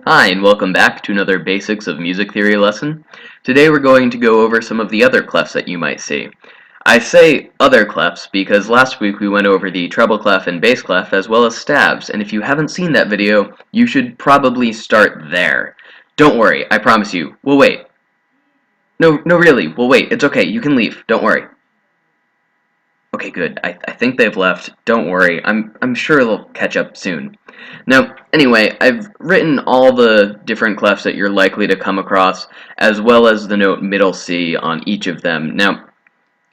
Hi, and welcome back to another Basics of Music Theory lesson. Today we're going to go over some of the other clefs that you might see. I say other clefs because last week we went over the treble clef and bass clef as well as stabs, and if you haven't seen that video, you should probably start there. Don't worry, I promise you, we'll wait. No, really, we'll wait. It's okay, you can leave. Don't worry. Okay, good. I think they've left. Don't worry. I'm sure they'll catch up soon. Now, anyway, I've written all the different clefs that you're likely to come across, as well as the note middle C on each of them. Now,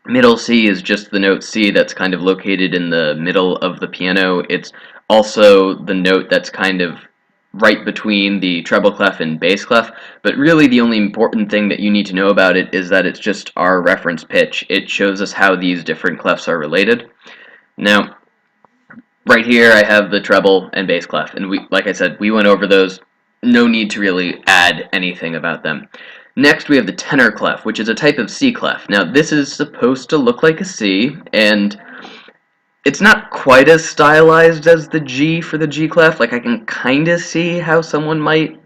middle C is just the note C that's kind of located in the middle of the piano. It's also the note that's kind of right between the treble clef and bass clef, but really the only important thing that you need to know about it is that it's just our reference pitch. It shows us how these different clefs are related. Now, right here I have the treble and bass clef, and like I said, we went over those. No need to really add anything about them. Next we have the tenor clef, which is a type of C clef. Now this is supposed to look like a C, and it's not quite as stylized as the G for the G clef. Like, I can kind of see how someone might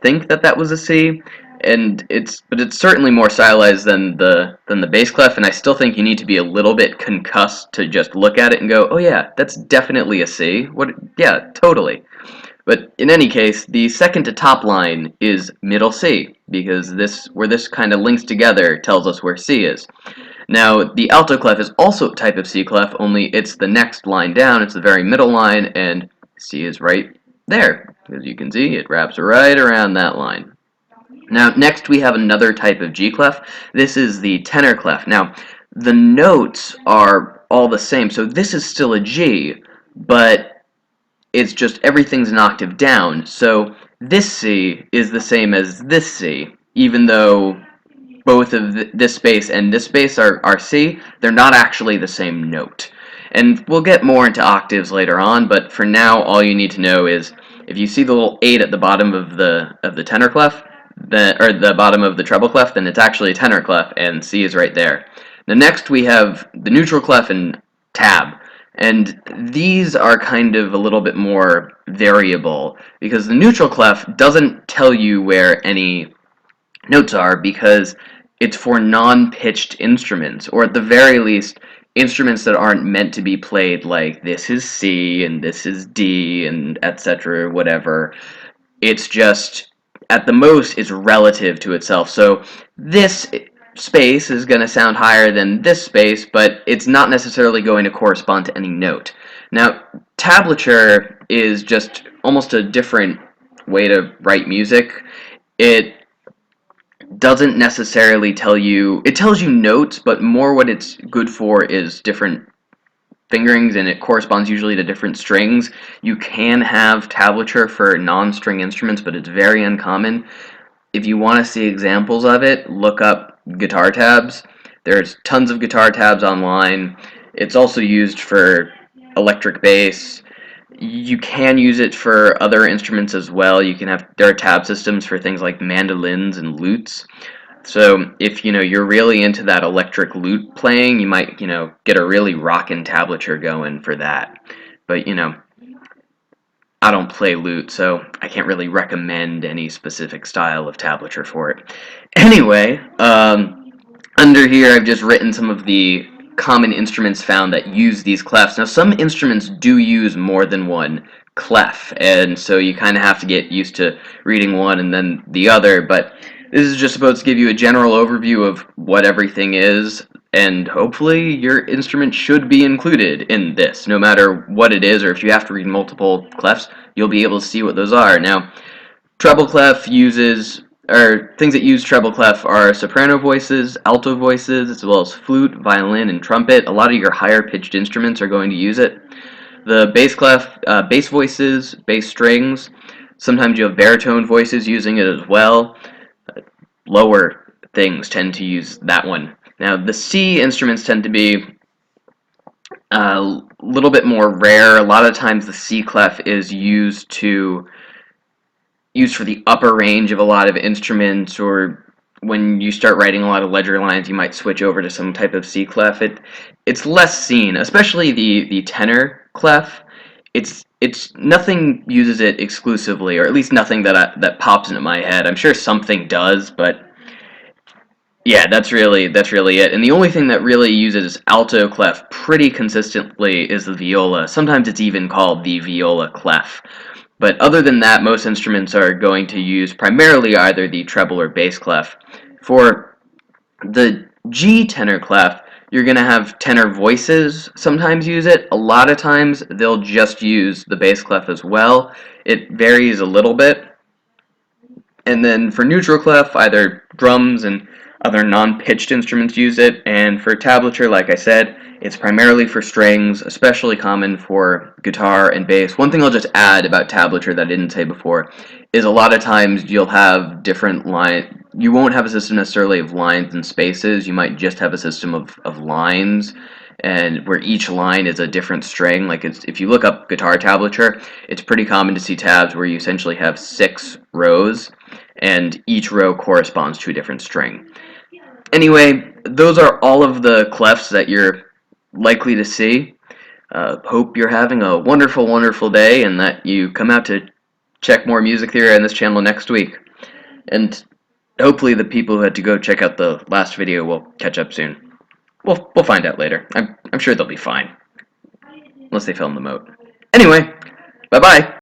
think that that was a C, but it's certainly more stylized than the bass clef, and I still think you need to be a little bit concussed to just look at it and go, oh yeah, that's definitely a C. What? Yeah, totally. But in any case, the second to top line is middle C, because where this kind of links together tells us where C is. Now, the alto clef is also a type of C clef, only it's the next line down, it's the very middle line, and C is right there. As you can see, it wraps right around that line. Now, next we have another type of G clef. This is the tenor clef. Now, the notes are all the same, so this is still a G, but it's just everything's an octave down, so this C is the same as this C, even though both of this space and this space are C, they're not actually the same note. And we'll get more into octaves later on, but for now, all you need to know is if you see the little 8 at the bottom of the tenor clef, or the bottom of the treble clef, then it's actually a tenor clef, and C is right there. Now next we have the neutral clef and tab. And these are kind of a little bit more variable, because the neutral clef doesn't tell you where any notes are because it's for non-pitched instruments, or at the very least, instruments that aren't meant to be played like this is C and this is D and etc. whatever. It's just, at the most, it's relative to itself. So this space is going to sound higher than this space, but it's not necessarily going to correspond to any note. Now, tablature is just almost a different way to write music. It doesn't necessarily tell you, it tells you notes, but more what it's good for is different fingerings, and it corresponds usually to different strings. You can have tablature for non-string instruments, but it's very uncommon. If you want to see examples of it, look up guitar tabs. There's tons of guitar tabs online. It's also used for electric bass. You can use it for other instruments as well. There are tab systems for things like mandolins and lutes. So if you're really into that electric lute playing, you might get a really rockin' tablature going for that. But I don't play lute, so I can't really recommend any specific style of tablature for it. Anyway, under here I've just written some of the common instruments found that use these clefs. Now, some instruments do use more than one clef, and so you kind of have to get used to reading one and then the other, but this is just supposed to give you a general overview of what everything is, and hopefully your instrument should be included in this. No matter what it is, or if you have to read multiple clefs, you'll be able to see what those are. Now, treble clef things that use treble clef are soprano voices, alto voices, as well as flute, violin, and trumpet. A lot of your higher pitched instruments are going to use it. The bass clef, bass voices, bass strings. Sometimes you have baritone voices using it as well. Lower things tend to use that one. Now, the C instruments tend to be a little bit more rare. A lot of times the C clef is used for the upper range of a lot of instruments, or when you start writing a lot of ledger lines, you might switch over to some type of C clef. It's less seen, especially the tenor clef. It's nothing uses it exclusively, or at least nothing that pops into my head. I'm sure something does, but yeah, that's really it. And the only thing that really uses alto clef pretty consistently is the viola. Sometimes it's even called the viola clef. But other than that, most instruments are going to use primarily either the treble or bass clef. For the G tenor clef, you're going to have tenor voices sometimes use it. A lot of times they'll just use the bass clef as well. It varies a little bit. And then for neutral clef, either drums and other non-pitched instruments use it. And for tablature, like I said, it's primarily for strings, especially common for guitar and bass. One thing I'll just add about tablature that I didn't say before is a lot of times you'll have different line. You won't have a system necessarily of lines and spaces. You might just have a system of lines, and where each line is a different string. Like if you look up guitar tablature, it's pretty common to see tabs where you essentially have 6 rows, and each row corresponds to a different string. Anyway, those are all of the clefs that you're likely to see. Hope you're having a wonderful, wonderful day, and that you come out to check more music theory on this channel next week. And hopefully the people who had to go check out the last video will catch up soon. We'll find out later. I'm sure they'll be fine. Unless they film the moat. Anyway, bye-bye!